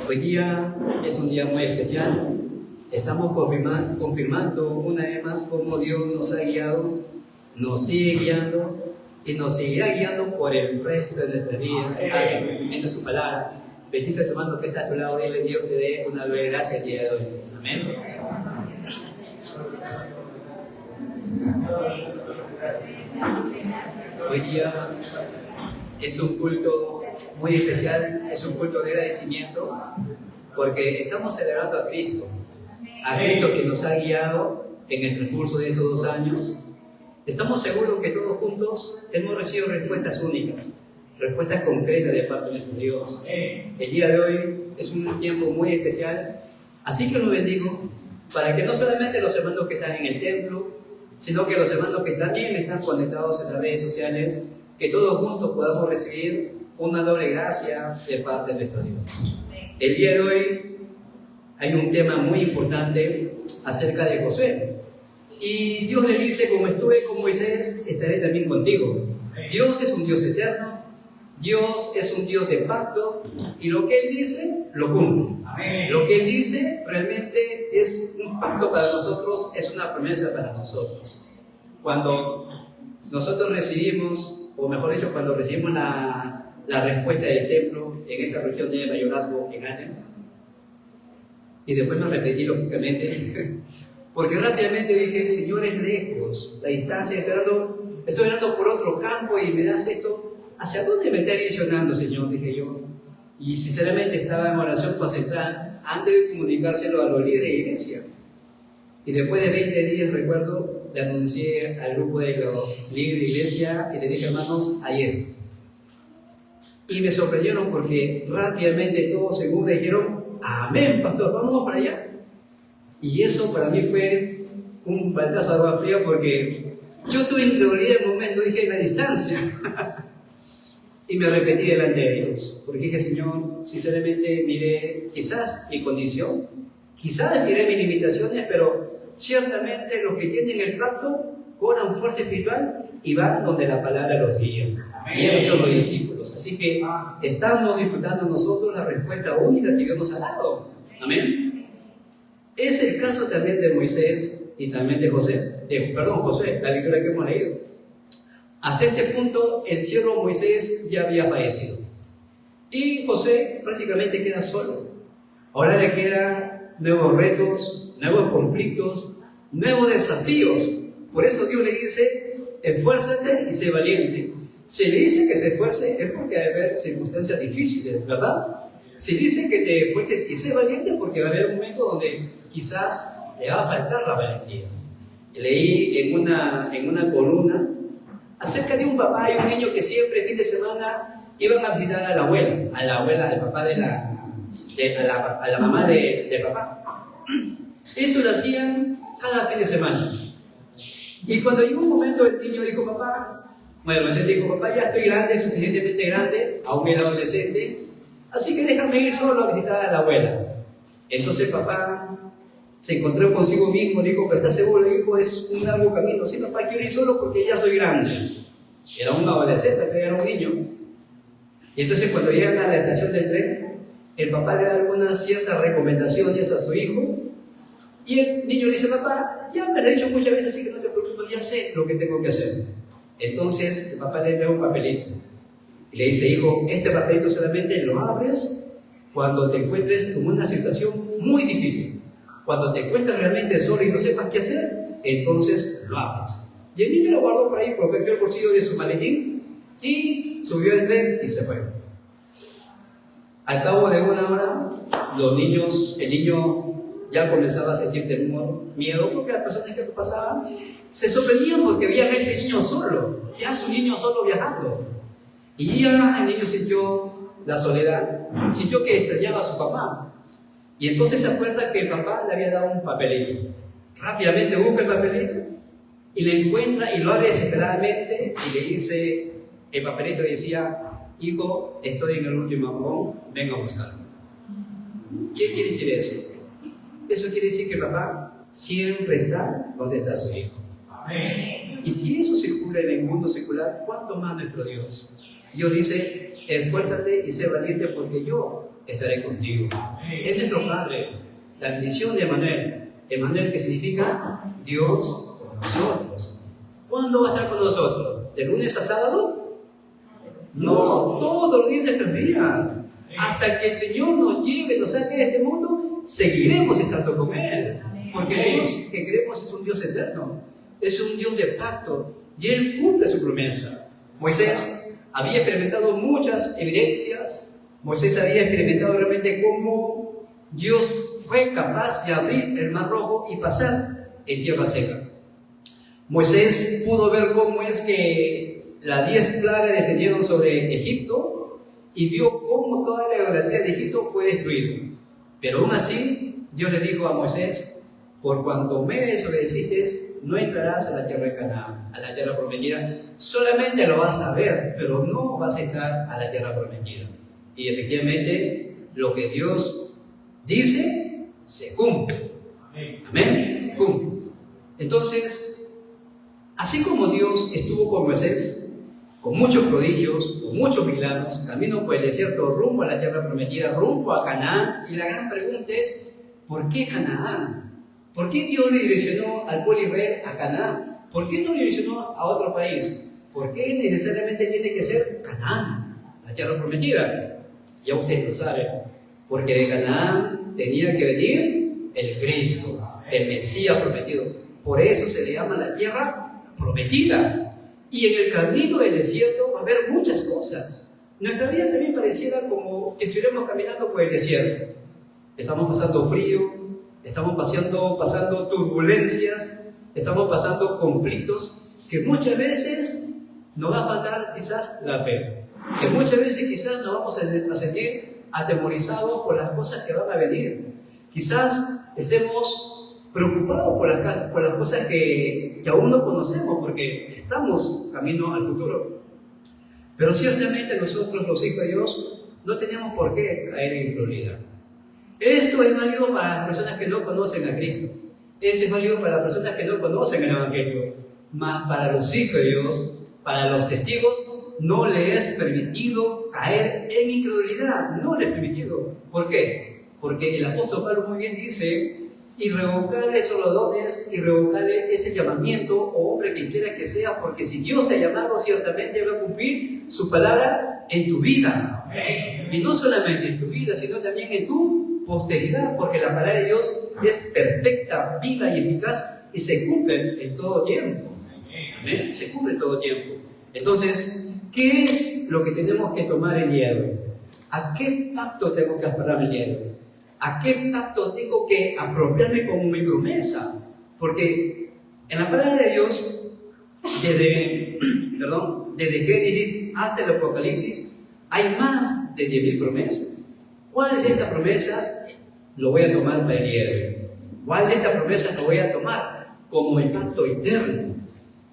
Hoy día es un día muy especial. Estamos confirmando una vez más cómo Dios nos ha guiado, nos sigue guiando y nos seguirá guiando por el resto de nuestras vidas, hasta el cumplimiento de su palabra. Bendice a tu hermano que está a tu lado, dile Dios te dé una nueva gracia el día de hoy. Amén. Hoy día es un culto muy especial, es un culto de agradecimiento, porque estamos celebrando a Cristo que nos ha guiado en el transcurso de estos 2 años. Estamos seguros que todos juntos hemos recibido respuestas únicas, respuestas concretas de parte de nuestro Dios. El día de hoy es un tiempo muy especial, así que los bendigo para que no solamente los hermanos que están en el templo, sino que los hermanos que también están conectados en las redes sociales, que todos juntos podamos recibir una doble gracia de parte de nuestro Dios. El día de hoy hay un tema muy importante acerca de Josué. Y Dios le dice, como estuve con Moisés, estaré también contigo. Dios es un Dios eterno, Dios es un Dios de pacto, y lo que Él dice, lo cumple. Lo que Él dice realmente es un pacto para nosotros, es una promesa para nosotros. Cuando nosotros recibimos, o mejor dicho, cuando recibimos la respuesta del templo en esta región de mayorazgo en Aten, y después me repetí lógicamente, porque rápidamente dije, Señor, es lejos, la distancia, estoy orando por otro campo y me das esto, ¿hacia dónde me está direccionando, Señor? Dije yo, y sinceramente estaba en oración concentrada antes de comunicárselo a los líderes de iglesia. Y después de 20 días, recuerdo, le anuncié al grupo de los líderes de iglesia y le dije, hermanos, hay esto. Y me sorprendieron porque rápidamente todos según dijeron, amén, pastor, vamos para allá. Y eso para mí fue un baldazo de agua fría, porque yo tuve incredulidad en el momento, dije, en la distancia. Y me arrepentí delante de Dios, porque dije, Señor, sinceramente miré quizás mi condición, quizás miré mis limitaciones, pero ciertamente los que tienen el pacto cobran fuerza espiritual y van donde la palabra los guía. Y esos son los discípulos. Así que estamos disfrutando nosotros la respuesta única que Dios nos ha dado. Amén. Es el caso también de Moisés y también de Josué, la lectura que hemos leído. Hasta este punto, el siervo Moisés ya había fallecido. Y Josué prácticamente queda solo. Ahora le quedan nuevos retos, nuevos conflictos, nuevos desafíos. Por eso Dios le dice, esfuérzate y sé valiente. Si le dice que se esfuerce es porque va a haber circunstancias difíciles, ¿verdad? Si dice que te esfuerces y sé valiente, porque va a haber un momento donde quizás le va a faltar la valentía. Leí en una columna acerca de un papá y un niño que siempre fin de semana iban a visitar a la abuela, al papá a la mamá del papá. Eso lo hacían cada fin de semana. Y cuando llegó un momento, el niño dijo, Moisés dijo, papá, ya estoy grande, suficientemente grande, aún era adolescente, así que déjame ir solo a visitar a la abuela. Entonces papá se encontró consigo mismo, dijo, pero ¿estás seguro? Dijo, es un largo camino. Sí, papá, quiero ir solo porque ya soy grande. Era un adolescente, era un niño. Y entonces cuando llegan a la estación del tren, el papá le da algunas ciertas recomendaciones a su hijo, y el niño le dice, papá, ya me lo he dicho muchas veces, así que no te preocupes, ya sé lo que tengo que hacer. Entonces el papá le da un papelito y le dice, hijo, este papelito solamente lo abres cuando te encuentres en una situación muy difícil. Cuando te encuentres realmente solo y no sepas qué hacer, entonces lo abres. Y el niño lo guardó por ahí, porque el bolsillo de su maletín y subió al tren y se fue. Al cabo de 1 hora, el niño ya comenzaba a sentir temor, miedo, porque las personas que pasaban se sorprendían porque veían a este niño solo, ya su niño solo viajando. Y ya el niño sintió la soledad, sintió que extrañaba a su papá. Y entonces se acuerda que el papá le había dado un papelito. Rápidamente busca el papelito y le encuentra y lo abre desesperadamente y le dice, el papelito decía, hijo, estoy en el último vagón, venga a buscarme. ¿Qué quiere decir eso? Eso quiere decir que el papá siempre está donde está su hijo. Amén. Y si eso se cumple en el mundo secular, ¿cuánto más nuestro Dios? Dios dice, esfuérzate y sé valiente porque yo estaré contigo. Es nuestro Padre. La bendición de Emmanuel. Emmanuel, que significa Dios con nosotros. ¿Cuándo va a estar con nosotros? ¿De lunes a sábado? No, todos los días de nuestras vidas. Hasta que el Señor nos lleve, nos saque de este mundo, seguiremos estando con Él. Porque el Dios que creemos es un Dios eterno. Es un Dios de pacto. Y Él cumple su promesa. Moisés había experimentado muchas evidencias. Moisés había experimentado realmente cómo Dios fue capaz de abrir el Mar Rojo y pasar en tierra seca. Moisés pudo ver cómo es que las 10 plagas descendieron sobre Egipto y vio cómo toda la idolatría de Egipto fue destruida. Pero aún así, Dios le dijo a Moisés: por cuanto me desobedeciste, no entrarás a la tierra de Canaán, a la tierra prometida. Solamente lo vas a ver, pero no vas a entrar a la tierra prometida. Y efectivamente, lo que Dios dice, se cumple. Amén, se cumple. Entonces, así como Dios estuvo con Moisés, con muchos prodigios, con muchos milagros, camino por el desierto, rumbo a la tierra prometida, rumbo a Canaán, y la gran pregunta es: ¿por qué Canaán? ¿Por qué Dios le direccionó al pueblo de Israel a Canaán? ¿Por qué no le direccionó a otro país? ¿Por qué necesariamente tiene que ser Canaán, la tierra prometida? Ya ustedes lo saben, porque de Canaán tenía que venir el Cristo, el Mesías prometido. Por eso se le llama la tierra prometida. Y en el camino del desierto va a haber muchas cosas. Nuestra vida también pareciera como que estuviéramos caminando por el desierto. Estamos pasando frío, estamos pasando turbulencias, estamos pasando conflictos que muchas veces nos va a faltar quizás la fe, que muchas veces quizás nos vamos a sentir atemorizados por las cosas que van a venir. Quizás estemos preocupados por las cosas que aún no conocemos, porque estamos camino al futuro. Pero ciertamente nosotros, los hijos de Dios, no tenemos por qué caer en incredulidad. Esto es válido para las personas que no conocen a Cristo. Esto es válido para las personas que no conocen el Evangelio. Mas para los hijos de Dios, para los testigos, no les es permitido caer en incredulidad. No les es permitido. ¿Por qué? Porque el apóstol Pablo muy bien dice: y revocarle esos los dones, y revocarle ese llamamiento, o hombre quien quiera que sea, porque si Dios te ha llamado, ciertamente va a cumplir su palabra en tu vida. Y no solamente en tu vida, sino también en tu posteridad, porque la palabra de Dios es perfecta, viva y eficaz, y se cumple en todo tiempo. ¿Amén? Se cumple en todo tiempo. Entonces, ¿qué es lo que tenemos que tomar el día de hoy? ¿A qué pacto tengo que aferrarme el día de hoy? ¿A qué pacto tengo que apropiarme como mi promesa? Porque en la palabra de Dios, desde Génesis hasta el Apocalipsis, hay más de 10.000 promesas. ¿Cuál de estas promesas lo voy a tomar para el día de hoy? ¿Cuál de estas promesas lo voy a tomar como el pacto eterno?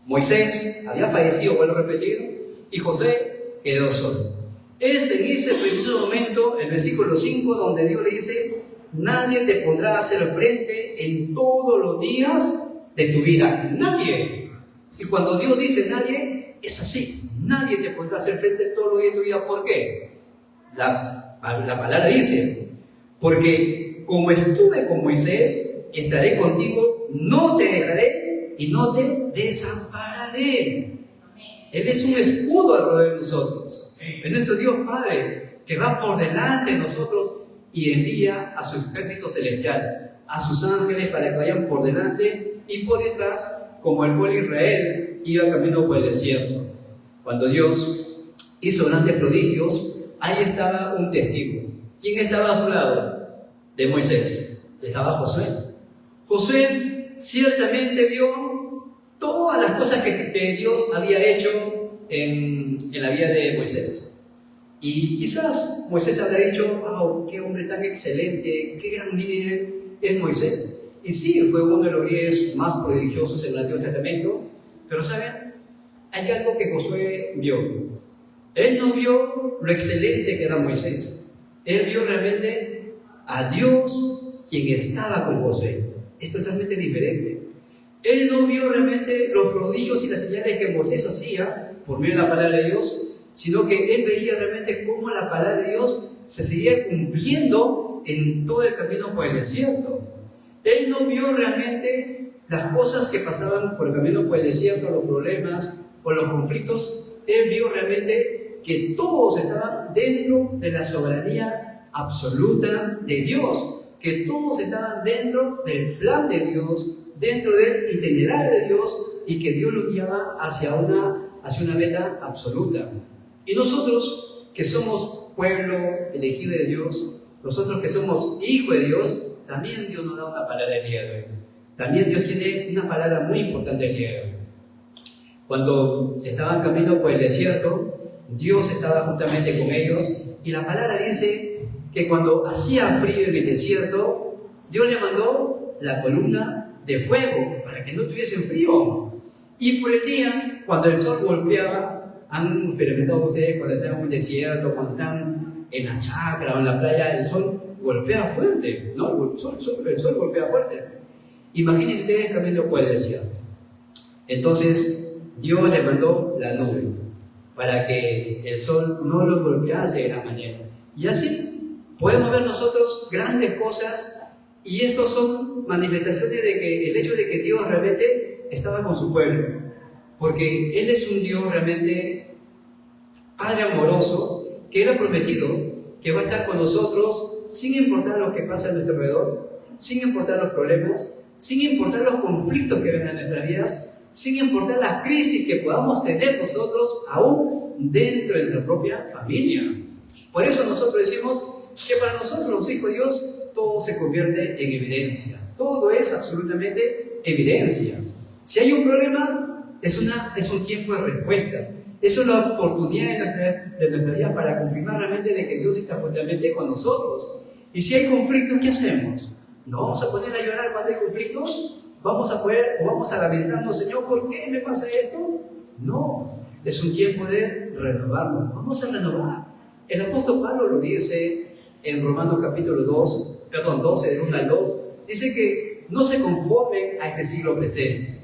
Moisés había fallecido, vuelvo a repetir, y José quedó solo. Es en ese preciso momento, el versículo 5, donde Dios le dice: nadie te pondrá a hacer frente en todos los días de tu vida. Nadie. Y cuando Dios dice nadie, es así. Nadie te podrá hacer frente todos los días de tu vida. ¿Por qué? La palabra dice: porque como estuve con Moisés, estaré contigo, no te dejaré y no te desampararé. Él es un escudo alrededor de nosotros. Es nuestro Dios Padre, que va por delante de nosotros y envía a su ejército celestial, a sus ángeles, para que vayan por delante y por detrás, como el pueblo de Israel iba camino por el desierto. Cuando Dios hizo grandes prodigios, ahí estaba un testigo. ¿Quién estaba a su lado? De Moisés. Estaba Josué. Josué ciertamente vio todas las cosas que Dios había hecho en la vida de Moisés. Y quizás Moisés habría dicho: ¡wow! ¡Qué hombre tan excelente! ¡Qué gran líder es Moisés! Y sí, fue uno de los líderes más prodigiosos en el Antiguo Testamento. Pero ¿saben? Hay algo que Josué vio. Él no vio lo excelente que era Moisés. Él vio realmente a Dios, quien estaba con Josué. Es totalmente diferente. Él no vio realmente los prodigios y las señales que Moisés hacía por medio de la palabra de Dios, sino que él veía realmente cómo la palabra de Dios se seguía cumpliendo en todo el camino por el desierto. Él no vio realmente las cosas que pasaban por el camino por el desierto, los problemas o los conflictos. Él vio realmente que todos estaban dentro de la soberanía absoluta de Dios, que todos estaban dentro del plan de Dios, dentro del itinerario de Dios, y que Dios los guiaba hacia una meta absoluta. Y nosotros, que somos pueblo elegido de Dios, nosotros que somos hijos de Dios, también Dios nos da una palabra el día de hoy. También Dios tiene una palabra muy importante el día de hoy. Cuando estaban caminando por el desierto, Dios estaba juntamente con ellos, y la palabra dice que cuando hacía frío en el desierto, Dios le mandó la columna de fuego para que no tuviesen frío. Y por el día, cuando el sol golpeaba, han experimentado ustedes cuando están en un desierto, cuando están en la chacra o en la playa, el sol golpea fuerte, ¿no? El sol golpea fuerte. Imagínense ustedes caminando por el desierto. Entonces, Dios le mandó la nube para que el sol no los golpease de la manera. Y así podemos ver nosotros grandes cosas, y estos son manifestaciones de que el hecho de que Dios realmente estaba con su pueblo, porque Él es un Dios realmente Padre amoroso, que Él ha prometido que va a estar con nosotros sin importar lo que pasa a nuestro alrededor, sin importar los problemas, sin importar los conflictos que vengan en nuestras vidas, sin importar las crisis que podamos tener nosotros aún dentro de nuestra propia familia. Por eso nosotros decimos que para nosotros los hijos de Dios todo se convierte en evidencia. Todo es absolutamente evidencias. Si hay un problema, es un tiempo de respuesta. Es una oportunidad de nuestra vida para confirmar realmente de que Dios está fuertemente con nosotros. Y si hay conflictos, ¿qué hacemos? ¿No vamos a poner a llorar cuando hay conflictos? ¿Vamos a lamentarnos, Señor, ¿por qué me pasa esto? No, es un tiempo de renovarnos. Vamos a renovar. El apóstol Pablo lo dice en Romanos capítulo 12, del 1 al 2, dice que no se conformen a este siglo presente.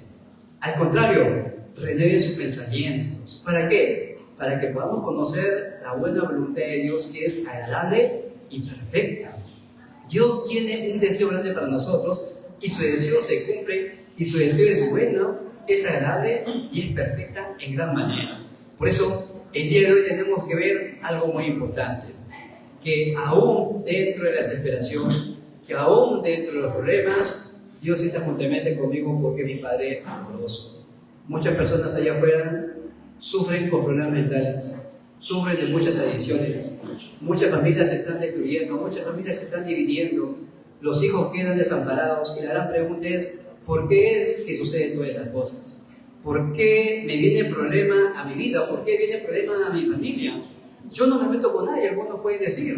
Al contrario, renueven sus pensamientos. ¿Para qué? Para que podamos conocer la buena voluntad de Dios, que es agradable y perfecta. Dios tiene un deseo grande para nosotros, y su deseo se cumple, y su deseo es bueno, es agradable y es perfecta en gran manera. Por eso, el día de hoy tenemos que ver algo muy importante, que aún dentro de la desesperación, que aún dentro de los problemas, Dios está juntamente conmigo porque es mi Padre amoroso. Muchas personas allá afuera sufren con problemas mentales, sufren de muchas adicciones, muchas familias se están destruyendo, muchas familias se están dividiendo, los hijos quedan desamparados, y la gran pregunta es, ¿por qué es que suceden todas estas cosas? ¿Por qué me viene el problema a mi vida? ¿Por qué viene el problema a mi familia? Yo no me meto con nadie, algunos pueden decir,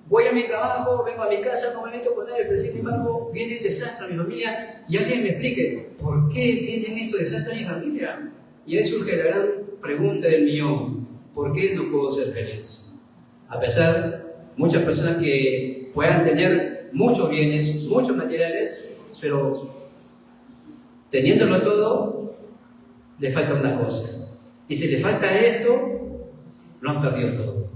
voy a mi trabajo, vengo a mi casa, no me meto con nadie, pero sin embargo viene el desastre a mi familia, y alguien me explique, ¿por qué vienen estos desastres a mi familia? Y ahí surge la gran pregunta del millón, ¿por qué no puedo ser feliz? A pesar, muchas personas que puedan tener muchos bienes, muchos materiales, pero teniéndolo todo, le falta una cosa. Y si le falta esto, lo han perdido todo.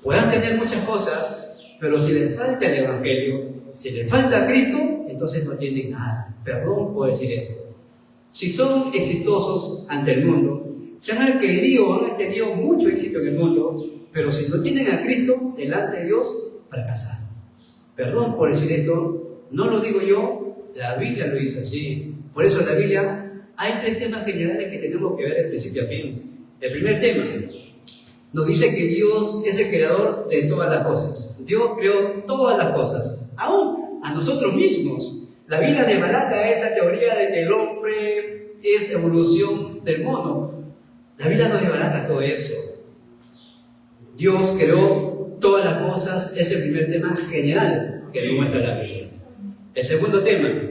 Puedan tener muchas cosas, pero si les falta el Evangelio, si les falta Cristo, entonces no tienen nada. Perdón por decir esto. Si son exitosos ante el mundo, se han tenido mucho éxito en el mundo, pero si no tienen a Cristo delante de Dios, fracasaron. Perdón por decir esto, no lo digo yo, la Biblia lo dice así. Por eso en la Biblia hay 3 temas generales que tenemos que ver de principio a fin. El primer tema nos dice que Dios es el creador de todas las cosas. Dios creó todas las cosas, aún a nosotros mismos. La Biblia desbarata esa teoría de que el hombre es evolución del mono. La Biblia no desbarata todo eso. Dios creó todas las cosas, es el primer tema general que nos muestra la Biblia. El segundo tema,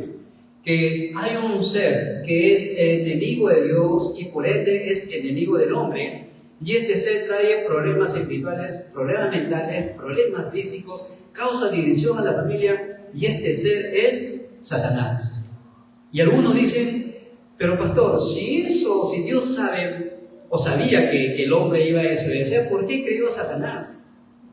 que hay un ser que es enemigo de Dios y por ende es enemigo del hombre, y este ser trae problemas espirituales, problemas mentales, problemas físicos, causa división a la familia, y este ser es Satanás. Y algunos dicen, pero pastor, si Dios sabe o sabía que el hombre iba a desobedecer, ¿por qué creó a Satanás?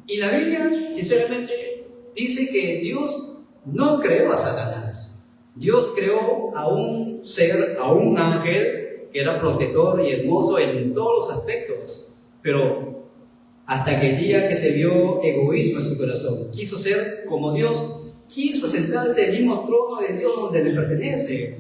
Y la Biblia, sinceramente, dice que Dios no creó a Satanás. Dios creó a un ser, a un ángel que era protector y hermoso en todos los aspectos, pero hasta que el día que se vio egoísmo en su corazón, quiso ser como Dios, quiso sentarse en el mismo trono de Dios donde le pertenece.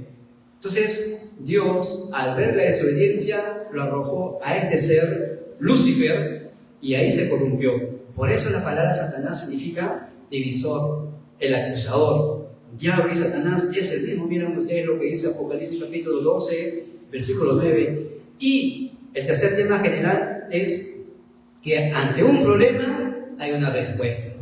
Entonces Dios, al ver la desobediencia, lo arrojó a este ser, Lucifer, y ahí se corrompió. Por eso la palabra Satanás significa divisor, el acusador. Diablo y Satanás es el mismo. Miren ustedes lo que dice Apocalipsis capítulo 12, versículo 9. Y el tercer tema general es que ante un problema hay una respuesta.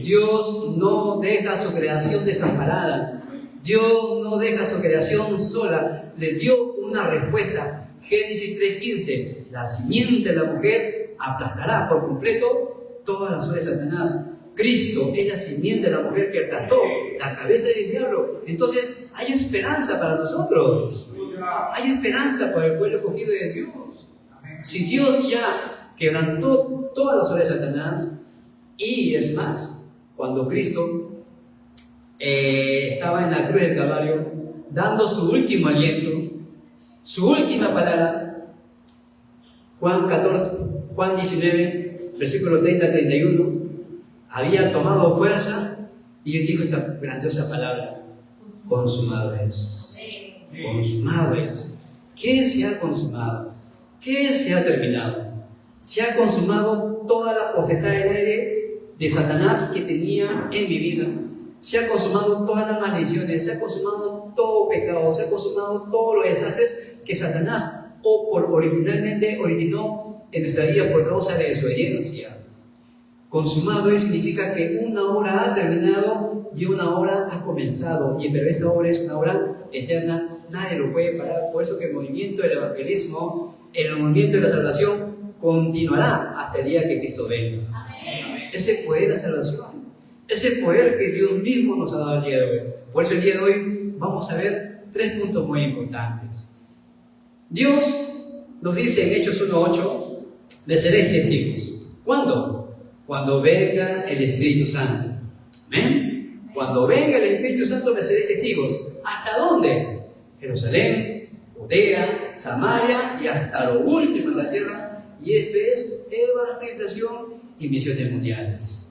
Dios no deja su creación desamparada. Dios no deja su creación sola. Le dio una respuesta. Génesis 3:15. La simiente de la mujer aplastará por completo todas las obras de Satanás. Cristo es la simiente de la mujer que aplastó la cabeza del diablo. Entonces hay esperanza para nosotros. Hay esperanza para el pueblo escogido de Dios. Si Dios ya quebrantó todas las obras de Satanás, y es más, cuando Cristo estaba en la cruz del Calvario, dando su último aliento, su última palabra, Juan 19, versículo 30-31, había tomado fuerza y él dijo esta grandiosa palabra: consumado es. Consumado es. ¿Qué se ha consumado? ¿Qué se ha terminado? Se ha consumado toda la potestad del aire de Satanás que tenía en mi vida. Se ha consumado todas las maldiciones, se ha consumado todo pecado, se ha consumado todos los desastres que Satanás originalmente originó en nuestra vida por causa de desobediencia. Consumado significa que una obra ha terminado y una obra ha comenzado, pero esta obra es una obra eterna, nadie lo puede parar. Por eso que el movimiento del evangelismo, el movimiento de la salvación, continuará hasta el día que Cristo venga. Amén. Ese poder de la salvación, ese poder que Dios mismo nos ha dado el día de hoy. Por eso el día de hoy vamos a ver 3 puntos muy importantes. Dios nos dice en Hechos 1:8: le seréis testigos. ¿Cuándo? Cuando venga el Espíritu Santo. ¿Amén? Cuando venga el Espíritu Santo me seréis testigos. ¿Hasta dónde? Jerusalén, Judea, Samaria y hasta lo último de la tierra. Y esto es evangelización y misiones mundiales.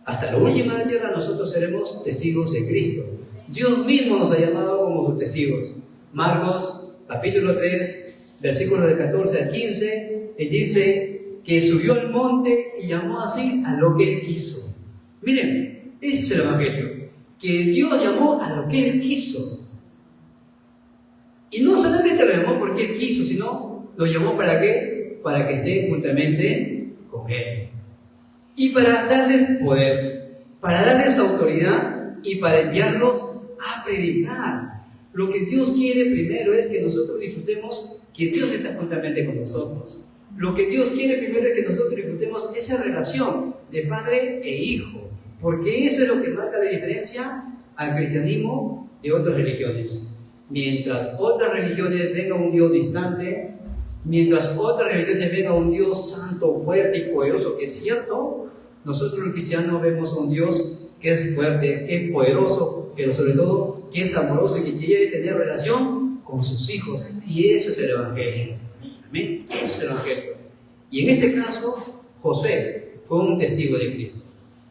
Hasta lo último de la tierra nosotros seremos testigos de Cristo. Dios mismo nos ha llamado como sus testigos. Marcos capítulo 3, versículos del 14 al 15, él dice que subió al monte y llamó así a lo que él quiso. Miren, ese es el evangelio, que Dios llamó a lo que él quiso. Y no solamente lo llamó porque él quiso, sino lo llamó ¿para qué? Para que esté juntamente con él. Y para darles poder, para darles autoridad y para enviarlos a predicar. Lo que Dios quiere primero es que nosotros disfrutemos que Dios está juntamente con nosotros. Lo que Dios quiere primero es que nosotros disfrutemos esa relación de padre e hijo, porque eso es lo que marca la diferencia al cristianismo de otras religiones. Mientras otras religiones venga un Dios distante, mientras otras religiones venga un Dios santo, fuerte y poderoso, que es cierto, nosotros los cristianos vemos a un Dios que es fuerte, que es poderoso, pero sobre todo que es amoroso y que quiere tener relación con sus hijos. Y eso es el evangelio. ¿Amén? Eso es el evangelio. Y en este caso, Josué fue un testigo de Cristo.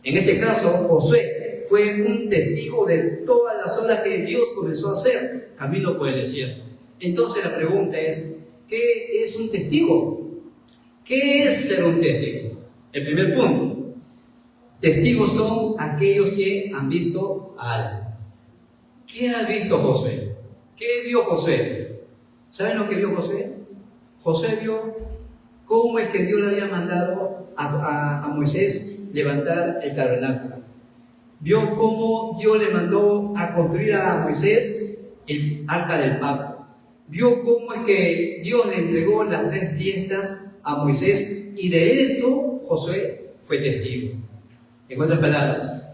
En este caso, Josué fue un testigo de todas las obras que Dios comenzó a hacer camino por el desierto. Entonces la pregunta es: ¿qué es un testigo? ¿Qué es ser un testigo? El primer punto: testigos son aquellos que han visto algo. ¿Qué ha visto Josué? ¿Qué vio Josué? ¿Saben lo que vio Josué? Josué vio cómo es que Dios le había mandado a Moisés levantar el tabernáculo. Vio cómo Dios le mandó a construir a Moisés el arca del pacto. Vio cómo es que Dios le entregó las 3 fiestas a Moisés, y de esto Josué fue testigo. En otras palabras,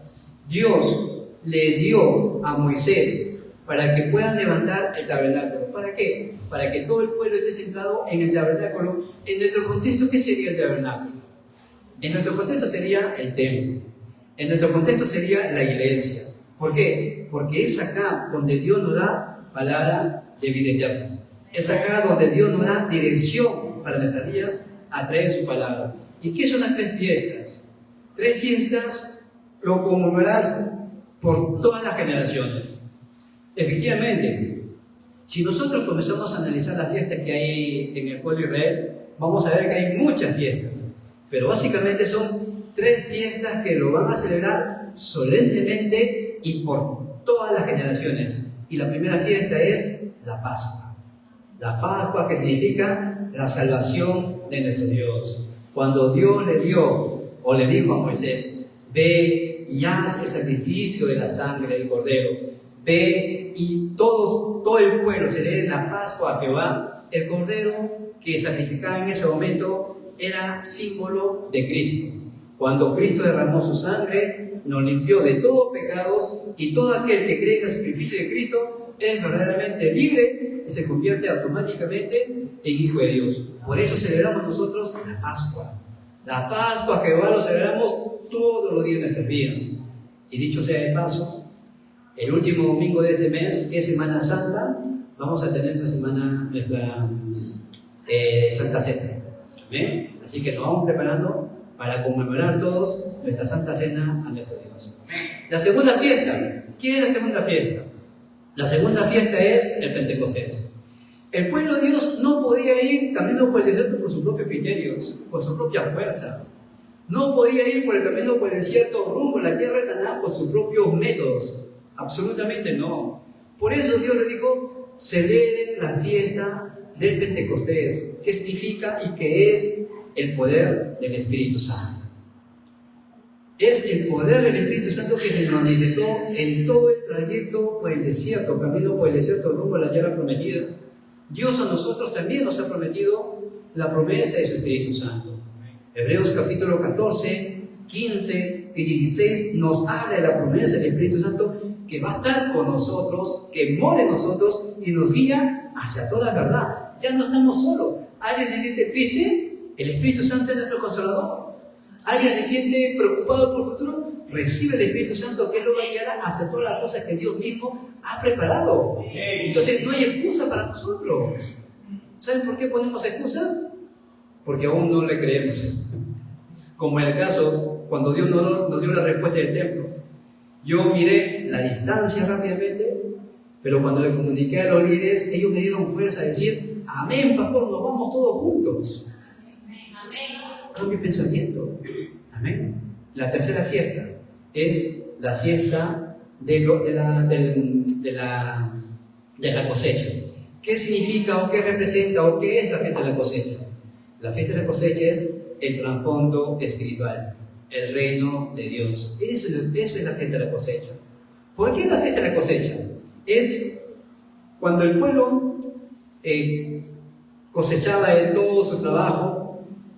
Dios le dio a Moisés para que puedan levantar el tabernáculo. ¿Para qué? Para que todo el pueblo esté centrado en el tabernáculo. En nuestro contexto, ¿qué sería el tabernáculo? En nuestro contexto sería el templo. En nuestro contexto sería la iglesia. ¿Por qué? Porque es acá donde Dios nos da palabra de vida eterna. Es acá donde Dios nos da dirección para nuestras vidas a través de su palabra. ¿Y qué son las 3 fiestas? 3 fiestas lo conmemorarás por todas las generaciones. Efectivamente, si nosotros comenzamos a analizar las fiestas que hay en el pueblo de Israel, vamos a ver que hay muchas fiestas, pero básicamente son 3 fiestas que lo van a celebrar solemnemente y por todas las generaciones. Y la primera fiesta es la Pascua. La Pascua, que significa la salvación de nuestro Dios. Cuando Dios le dio o le dijo a Moisés: ve y haz el sacrificio de la sangre del cordero, ve y todo el pueblo celebra la Pascua a Jehová. El cordero que sacrificaba en ese momento era símbolo de Cristo. Cuando Cristo derramó su sangre, nos limpió de todos pecados, y todo aquel que cree en el sacrificio de Cristo es verdaderamente libre y se convierte automáticamente en hijo de Dios. Por eso celebramos nosotros la Pascua. La Pascua a Jehová lo celebramos todos los días de nuestras vidas. Y dicho sea de paso, el último domingo de este mes, que es Semana Santa, vamos a tener nuestra Santa Cena. ¿Bien? Así que nos vamos preparando para conmemorar todos nuestra Santa Cena a nuestro Dios. La segunda fiesta. ¿Qué es la segunda fiesta? La segunda fiesta es el Pentecostés. El pueblo de Dios no podía ir caminando por el desierto por sus propios criterios, por su propia fuerza. No podía ir por el camino por el desierto rumbo a la tierra de Canaán por sus propios métodos. Absolutamente no. Por eso Dios le dijo: celebren la fiesta del Pentecostés, que significa y que es el poder del Espíritu Santo. Es el poder del Espíritu Santo que se manifestó en todo el trayecto por el desierto, camino por el desierto rumbo a la tierra prometida. Dios a nosotros también nos ha prometido la promesa de su Espíritu Santo. Hebreos capítulo 14, 15 y 16 nos habla de la promesa del Espíritu Santo, que va a estar con nosotros, que mora en nosotros y nos guía hacia toda verdad. Ya no estamos solos. ¿Alguien se siente triste? El Espíritu Santo es nuestro consolador. ¿Alguien se siente preocupado por el futuro? Recibe el Espíritu Santo, que lo va a guiar hacia todas las cosas que Dios mismo ha preparado. Entonces no hay excusa para nosotros. ¿Saben por qué ponemos excusa? Porque aún no le creemos. Como en el caso cuando Dios nos dio la respuesta del templo. Yo miré la distancia rápidamente, pero cuando le comuniqué a los líderes, ellos me dieron fuerza a decir: amén, pastor, nos vamos todos juntos. Cambio de pensamiento. Amén. La tercera fiesta es la fiesta de la cosecha. ¿Qué significa o qué representa o qué es la fiesta de la cosecha? La fiesta de la cosecha es el trasfondo espiritual, el reino de Dios. Eso es la fiesta de la cosecha. ¿Por qué la fiesta de la cosecha? Es cuando el pueblo cosechaba de todo su trabajo,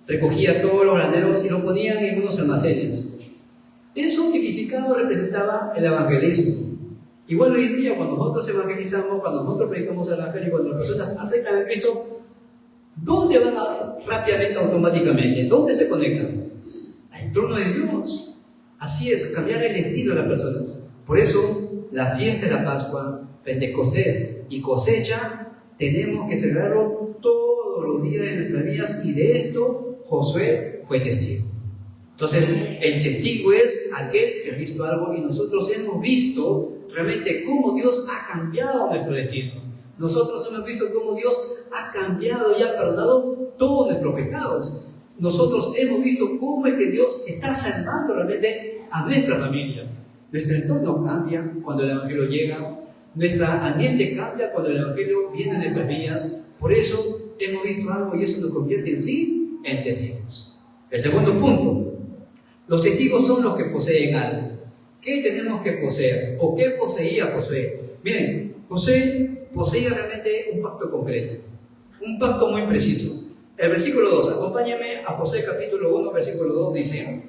recogía todos los graneros y los ponían en unos almacenes. Eso tipificado representaba el evangelismo. Igual hoy en día, cuando nosotros evangelizamos, cuando nosotros predicamos el evangelio, cuando las personas aceptan a Cristo, ¿dónde van rápidamente, automáticamente? ¿Dónde se conectan? Al trono de Dios. Así es, cambiar el estilo de las personas. Por eso, la fiesta de la Pascua, Pentecostés y cosecha, tenemos que celebrarlo todos los días de nuestras vidas, y de esto Josué fue testigo. Entonces, el testigo es aquel que ha visto algo, y nosotros hemos visto realmente cómo Dios ha cambiado nuestro destino. Nosotros hemos visto cómo Dios ha cambiado y ha perdonado todos nuestros pecados. Nosotros hemos visto cómo es que Dios está salvando realmente a nuestra familia. Nuestro entorno cambia cuando el Evangelio llega. Nuestro ambiente cambia cuando el Evangelio viene a nuestras vidas. Por eso hemos visto algo, y eso nos convierte en testigos. El segundo punto: los testigos son los que poseen algo. ¿Qué tenemos que poseer? ¿O qué poseía Josué? Miren, Josué poseía realmente un pacto concreto, un pacto muy preciso. El versículo 2, acompáñame a Josué capítulo 1, versículo 2, dice: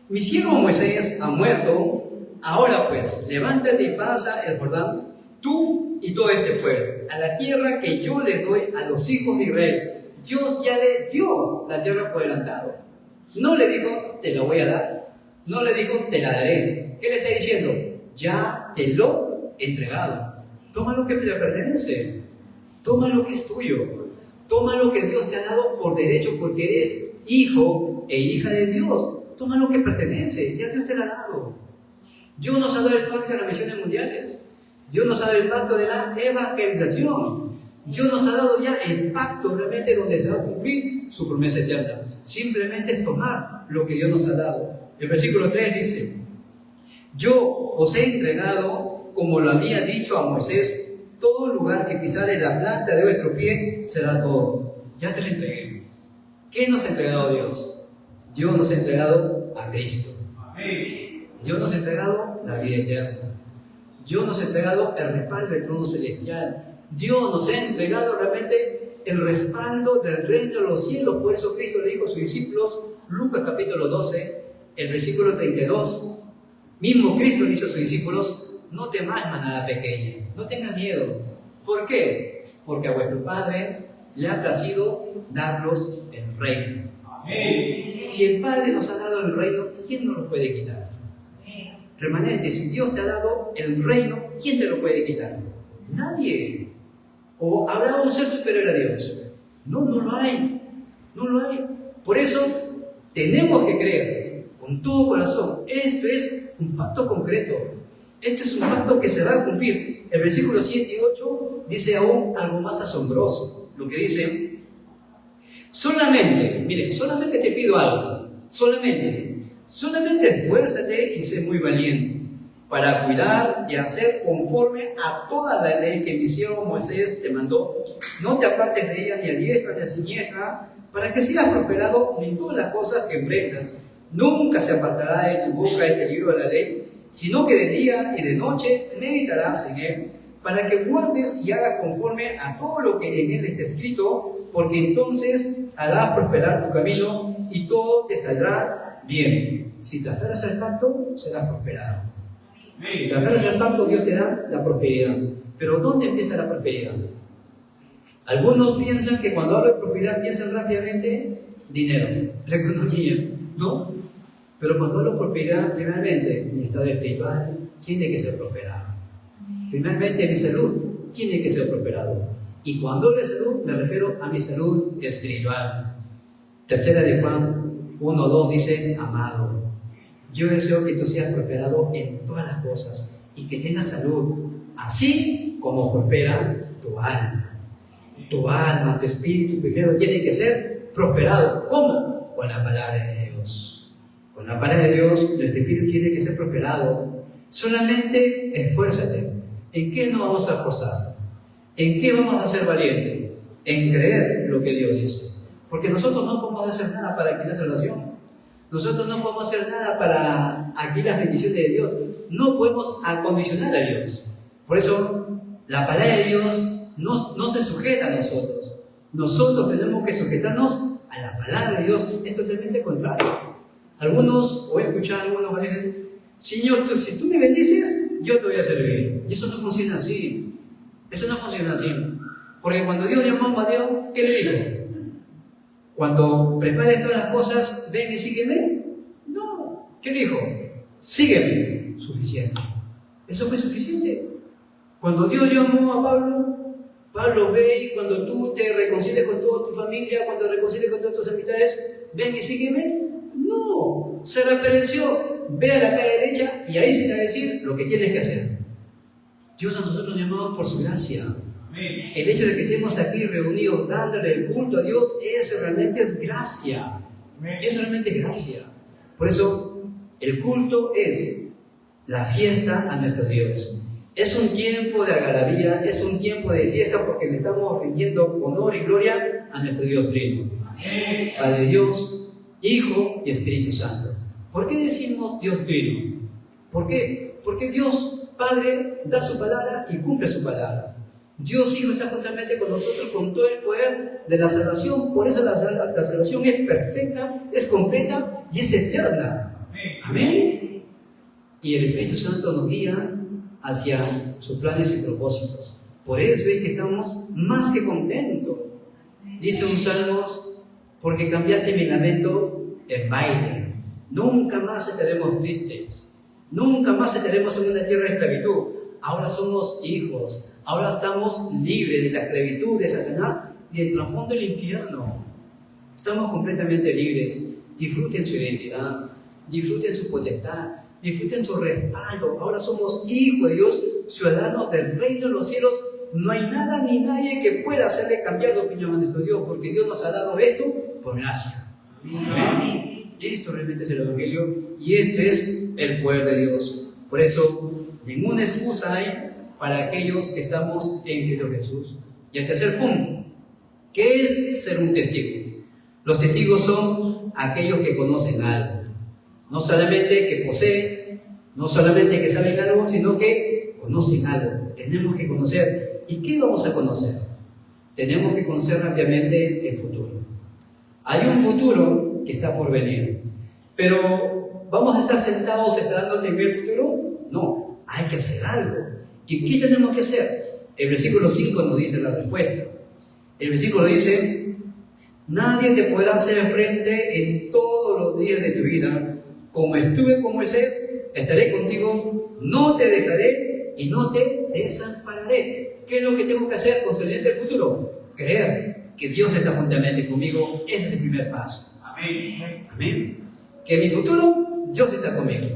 mi siervo Moisés ha muerto, ahora pues, levántate y pasa el Jordán, tú y todo este pueblo, a la tierra que yo les doy a los hijos de Israel. Dios ya le dio la tierra por adelantado. No le dijo, te la voy a dar. No le dijo, te la daré. ¿Qué le está diciendo? Ya te lo he entregado. Toma lo que te pertenece. Toma lo que es tuyo. Toma lo que Dios te ha dado por derecho, porque eres hijo e hija de Dios. Toma lo que pertenece. Ya Dios te lo ha dado. Dios nos ha dado el pacto de las misiones mundiales. Dios nos ha dado el pacto de la evangelización. Dios nos ha dado ya el pacto realmente donde se va a cumplir su promesa eterna. Simplemente es tomar lo que Dios nos ha dado. El versículo 3 dice: yo os he entregado, como lo había dicho a Moisés, todo lugar que pisare la planta de vuestro pie será todo. Ya te lo entregué. ¿Qué nos ha entregado Dios? Dios nos ha entregado a Cristo. Dios nos ha entregado la vida eterna. Dios nos ha entregado el respaldo del trono celestial. Dios nos ha entregado realmente el respaldo del reino de los cielos. Por eso Cristo le dijo a sus discípulos, Lucas capítulo 12, el versículo 32. Mismo Cristo le dijo a sus discípulos: no temáis, manada pequeña, no tengas miedo. ¿Por qué? Porque a vuestro Padre le ha placido darlos el reino. Amén. Si el Padre nos ha dado el reino, ¿quién nos lo puede quitar? Remanente, si Dios te ha dado el reino, ¿quién te lo puede quitar? Nadie. ¿O habrá un ser superior a Dios? No, no lo hay. No lo hay. Por eso tenemos que creer con todo corazón. Esto es un pacto concreto. Este es un pacto que se va a cumplir. El versículo 7 y 8 dice aún algo más asombroso. Lo que dice: solamente, mire, solamente te pido algo. Solamente esfuérzate y sé muy valiente para cuidar y hacer conforme a toda la ley que mi siervo Moisés te mandó. No te apartes de ella ni a diestra ni a siniestra, para que sigas prosperado en todas las cosas que emprendas. Nunca se apartará de tu boca este libro de la ley, sino que de día y de noche meditarás en él, para que guardes y hagas conforme a todo lo que en él está escrito, porque entonces harás prosperar tu camino y todo te saldrá bien. Si te aferras al pacto, serás prosperado. Si te aferras al pacto, Dios te da la prosperidad. Pero ¿dónde empieza la prosperidad? Algunos piensan que cuando hablo de prosperidad piensan rápidamente dinero, la economía, ¿no? Pero cuando hablo de prosperidad, primeramente mi estado espiritual tiene que ser prosperado. Primeramente mi salud tiene que ser prosperado. Y cuando hablo de salud, me refiero a mi salud espiritual. Tercera de Juan 1:2 dice: amado, yo deseo que tú seas prosperado en todas las cosas y que tengas salud, así como prospera tu alma. Tu alma, tu espíritu primero tiene que ser prosperado. ¿Cómo? Con la palabra de Dios. Con la palabra de Dios, nuestro espíritu tiene que ser prosperado. Solamente esfuérzate. ¿En qué nos vamos a esforzar? ¿En qué vamos a ser valientes? En creer lo que Dios dice. Porque nosotros no podemos hacer nada para adquirir la salvación. Nosotros no podemos hacer nada para adquirir las bendiciones de Dios. No podemos acondicionar a Dios. Por eso, la palabra de Dios no se sujeta a nosotros. Nosotros tenemos que sujetarnos a la palabra de Dios. Es totalmente contrario. Algunos, o he escuchado a algunos que dicen: Señor, si tú me bendices, yo te voy a servir. Y eso no funciona así. Eso no funciona así. Porque cuando Dios llamó a Mateo, ¿qué le dijo? Cuando prepares todas las cosas, ven y sígueme. No. ¿Qué le dijo? Sígueme. Suficiente. Eso fue suficiente. Cuando Dios llamó a Pablo, ve, y cuando tú te reconcilies con toda tu familia, cuando te reconcilies con todas tus amistades, ven y sígueme. No. Se referenció, ve a la calle derecha y ahí se te va a decir lo que tienes que hacer. Dios a nosotros nos ha llamado por su gracia. El hecho de que estemos aquí reunidos dándole el culto a Dios, eso realmente es gracia. Eso realmente es gracia. Por eso, el culto es la fiesta a nuestro Dios. Es un tiempo de algarabía, es un tiempo de fiesta, porque le estamos rindiendo honor y gloria a nuestro Dios Trino. Padre Dios, Hijo y Espíritu Santo. ¿Por qué decimos Dios Trino? ¿Por qué? Porque Dios Padre da su palabra y cumple su palabra. Dios Hijo está juntamente con nosotros con todo el poder de la salvación. Por eso la salvación es perfecta, es completa y es eterna. Amén. Y el Espíritu Santo nos guía hacia sus planes y propósitos. Por eso es que estamos más que contentos. Dice un salmo, porque cambiaste mi lamento en baile. Nunca más estaremos tristes. Nunca más estaremos en una tierra de esclavitud. Ahora somos hijos. Ahora estamos libres de la esclavitud de Satanás y del trasfondo del infierno. Estamos completamente libres. Disfruten su identidad. Disfruten su potestad. Disfruten su respaldo. Ahora somos hijos de Dios, ciudadanos del reino de los cielos. No hay nada ni nadie que pueda hacerle cambiar de opinión a nuestro Dios, porque Dios nos ha dado esto por gracia. Amén. Esto realmente es el Evangelio y esto es el poder de Dios. Por eso, ninguna excusa hay para aquellos que estamos en Cristo Jesús. Y el tercer punto, ¿qué es ser un testigo? Los testigos son aquellos que conocen algo. No solamente que poseen, no solamente que saben algo, sino que conocen algo. Tenemos que conocer. ¿Y qué vamos a conocer? Tenemos que conocer rápidamente el futuro. Hay un futuro que está por venir. Pero ¿vamos a estar sentados esperando que venga el futuro? No, hay que hacer algo. ¿Y qué tenemos que hacer? El versículo 5 nos dice la respuesta. El versículo dice: nadie te podrá hacer frente en todos los días de tu vida. Como estuve con Moisés, estaré contigo, no te dejaré y no te desampararé. ¿Qué es lo que tengo que hacer concerniente al futuro? Creer que Dios está juntamente conmigo. Ese es el primer paso. Amén. Amén. Que en mi futuro, Dios está conmigo.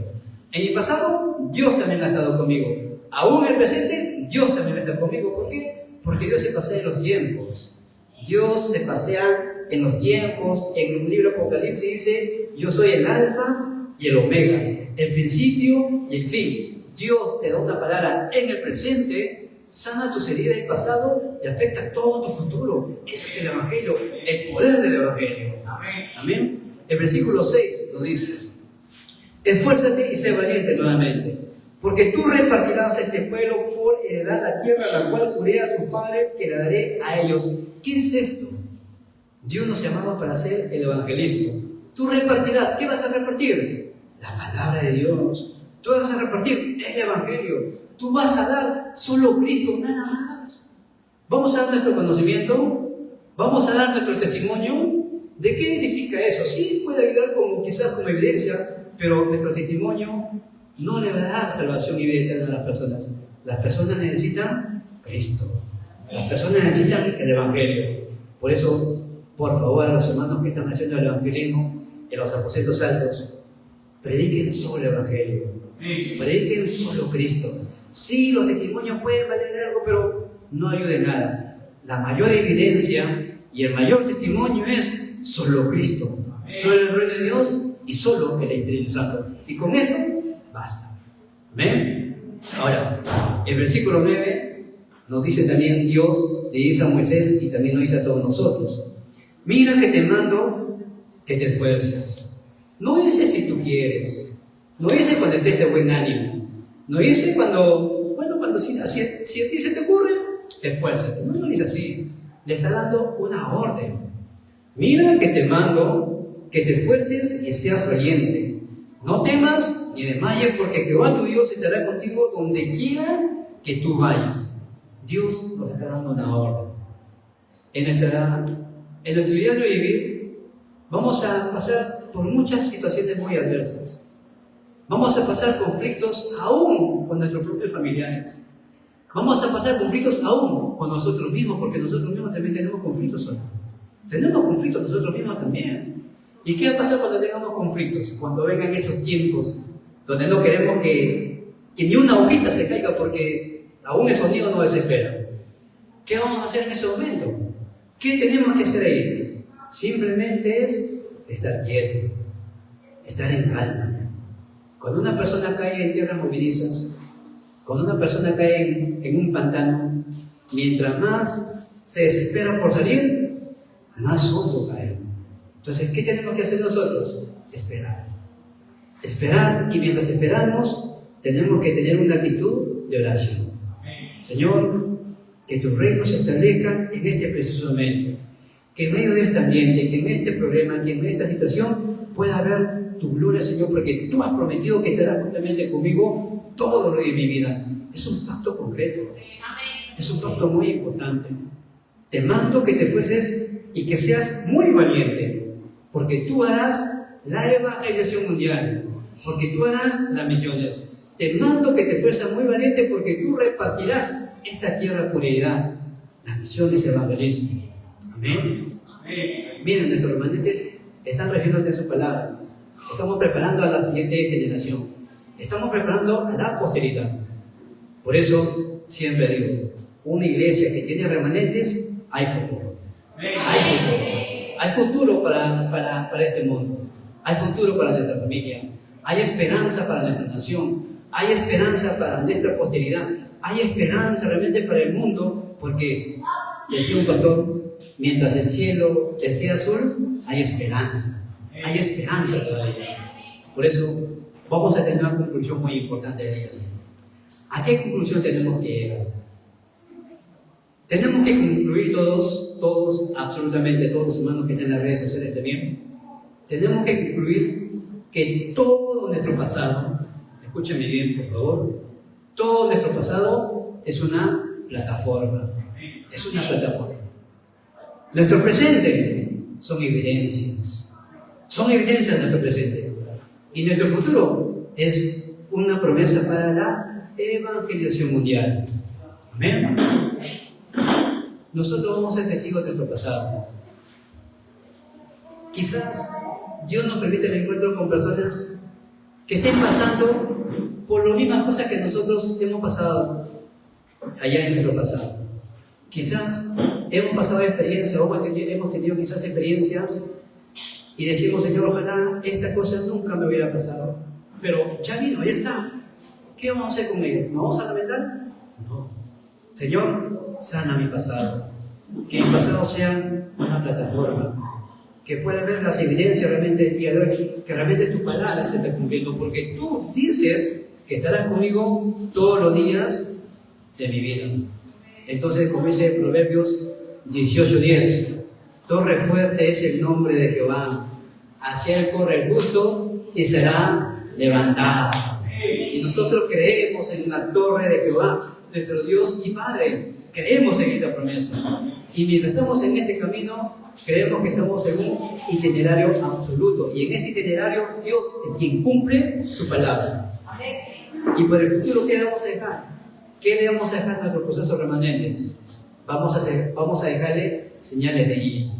En mi pasado, Dios también ha estado conmigo. Aún en el presente, Dios también está conmigo. ¿Por qué? Porque Dios se pasea en los tiempos. Dios se pasea en los tiempos. En un libro de Apocalipsis dice: yo soy el alfa y el omega, el principio y el fin. Dios te da una palabra en el presente, sana tus heridas del pasado y afecta todo tu futuro. Ese es el Evangelio, el poder del Evangelio. Amén. Amén. El versículo 6 nos dice: esfuérzate y sé valiente nuevamente, porque tú repartirás este pueblo por heredar la tierra a la cual juré a tus padres que la daré a ellos. ¿Qué es esto? Dios nos llamaba para hacer el evangelismo. Tú repartirás. ¿Qué vas a repartir? La palabra de Dios. Tú vas a repartir el Evangelio. Tú vas a dar solo Cristo, nada más. Vamos a dar nuestro conocimiento. Vamos a dar nuestro testimonio. ¿De qué edifica eso? Sí, puede ayudar quizás como evidencia, pero nuestro testimonio no le va a dar salvación y vida eterna a las personas. Las personas necesitan Cristo. Las personas necesitan el Evangelio. Por eso, por favor, a los hermanos que están haciendo el evangelismo en los aposentos altos, prediquen solo el Evangelio. Prediquen solo Cristo. Sí, los testimonios pueden valer algo, pero no ayuda en nada. La mayor evidencia y el mayor testimonio es solo Cristo, solo el reino de Dios y solo el Espíritu Santo. Y con esto basta. ¿Amén? Ahora, el versículo 9 nos dice también: Dios le dice a Moisés y también nos dice a todos nosotros: mira que te mando que te esfuerces. No dice si tú quieres, no dice cuando estés de buen ánimo, no dice si a ti se te ocurre, esfuérzate. No dice así. Le está dando una orden. Mira que te mando que te esfuerces y seas valiente. No temas ni desmayes, porque Jehová tu Dios estará contigo donde quiera que tú vayas. Dios nos está dando una orden. En nuestro diario vivir vamos a pasar por muchas situaciones muy adversas. Vamos a pasar conflictos aún con nuestros propios familiares. Vamos a pasar conflictos aún con nosotros mismos, porque nosotros mismos también tenemos conflictos. Tenemos conflictos nosotros mismos también. ¿Y qué va a pasar cuando tengamos conflictos? Cuando vengan esos tiempos donde no queremos que ni una hojita se caiga porque aún el sonido nos desespera. ¿Qué vamos a hacer en ese momento? ¿Qué tenemos que hacer ahí? Simplemente es estar quieto, estar en calma. Cuando una persona cae en tierras movedizas, cuando una persona cae en un pantano, mientras más se desespera por salir, más hondo cae. Entonces, ¿qué tenemos que hacer nosotros? Esperar. Esperar, y mientras esperamos, tenemos que tener una actitud de oración. Señor, que tu reino se establezca en este preciso momento. Que en medio de este ambiente, que en este problema, que en esta situación pueda haber tu gloria, Señor, porque tú has prometido que estarás juntamente conmigo todo lo de mi vida. Es un pacto concreto. Es un pacto muy importante. Te mando que te esfuerces y que seas muy valiente, porque tú harás la evangelización mundial, porque tú harás las misiones. Te mando que te esfuerces muy valiente, porque tú repartirás esta tierra por heredad, las misiones y evangelismo. Amén. Miren, nuestros remanentes están recibiendo su palabra. Estamos preparando a la siguiente generación. Estamos preparando a la posteridad. Por eso siempre digo, una iglesia que tiene remanentes, hay futuro. Hay futuro. Hay futuro para este mundo. Hay futuro para nuestra familia. Hay esperanza para nuestra nación. Hay esperanza para nuestra posteridad. Hay esperanza realmente para el mundo, porque, decía un pastor, mientras el cielo esté azul, hay esperanza. Hay esperanza todavía. Por eso vamos a tener una conclusión muy importante de día. ¿A qué conclusión tenemos que llegar? Tenemos que concluir todos, absolutamente todos los hermanos que están en las redes sociales también. Tenemos que concluir que todo nuestro pasado, escúchame bien por favor, todo nuestro pasado es una plataforma. Es una plataforma. Nuestro presente son evidencias. Son evidencias de nuestro presente. Y nuestro futuro es una promesa para la evangelización mundial. Amén. Nosotros vamos a ser testigos de nuestro pasado. Quizás Dios nos permite el encuentro con personas que estén pasando por las mismas cosas que nosotros hemos pasado allá en nuestro pasado. Quizás hemos pasado experiencias, o hemos tenido quizás experiencias y decimos, Señor, ojalá esta cosa nunca me hubiera pasado. Pero ya vino, ya está. ¿Qué vamos a hacer con ello? ¿Nos vamos a lamentar? No. Señor, sana mi pasado. Que mi pasado sea una plataforma. Que pueda ver las evidencias realmente el día de hoy. Que realmente tu palabra se esté cumpliendo. Porque tú dices que estarás conmigo todos los días de mi vida. Entonces, como dice Proverbios 18:10, torre fuerte es el nombre de Jehová. Hacia él corre el justo y será levantado. Y nosotros creemos en la torre de Jehová, nuestro Dios y Padre. Creemos en esta promesa. Y mientras estamos en este camino, creemos que estamos en un itinerario absoluto. Y en ese itinerario, Dios es quien cumple su palabra. Y por el futuro, ¿qué le vamos a dejar? ¿Qué le vamos a dejar a nuestros procesos remanentes? Vamos a dejarle señales de guía.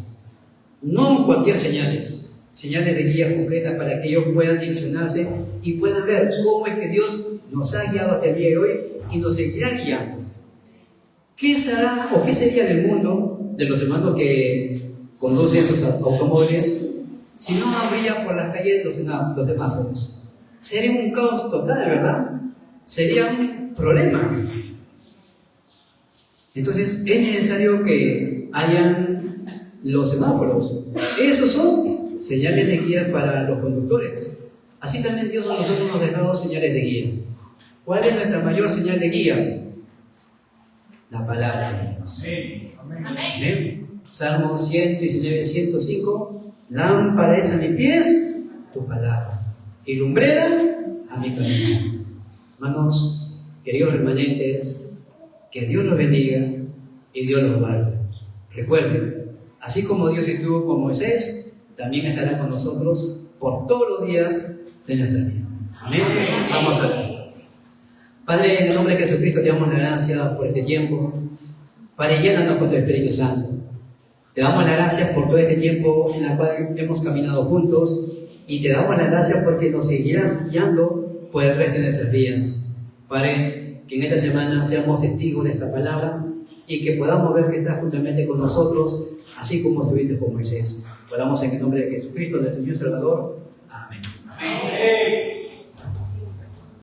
No cualquier señales de guía completas para que ellos puedan direccionarse y puedan ver cómo es que Dios nos ha guiado hasta el día de hoy y nos seguirá guiando. ¿Qué será o qué sería del mundo de los hermanos que conducen sus automóviles si no habría por las calles los semáforos? Sería un caos total, ¿verdad? Sería un problema. Entonces es necesario que hayan los semáforos. Esos son señales de guía para los conductores. Así también Dios a nosotros nos ha dejado señales de guía. ¿Cuál es nuestra mayor señal de guía? La palabra de Dios. Amén. Salmo 119, 105. Lámpara es a mis pies tu palabra y lumbrera a mi camino. Hermanos, queridos remanentes, que Dios los bendiga y Dios los guarde. Recuerden, así como Dios estuvo con Moisés, también estará con nosotros por todos los días de nuestra vida. Amén. Vamos a ver. Padre, en el nombre de Jesucristo te damos las gracias por este tiempo. Padre, llénanos con tu Espíritu Santo. Te damos las gracias por todo este tiempo en el cual hemos caminado juntos y te damos las gracias porque nos seguirás guiando por el resto de nuestras vidas. Padre, que en esta semana seamos testigos de esta palabra y que podamos ver que estás juntamente con nosotros, así como estuviste con Moisés. Oramos en el nombre de Jesucristo, nuestro Dios Salvador. Amén. Amén.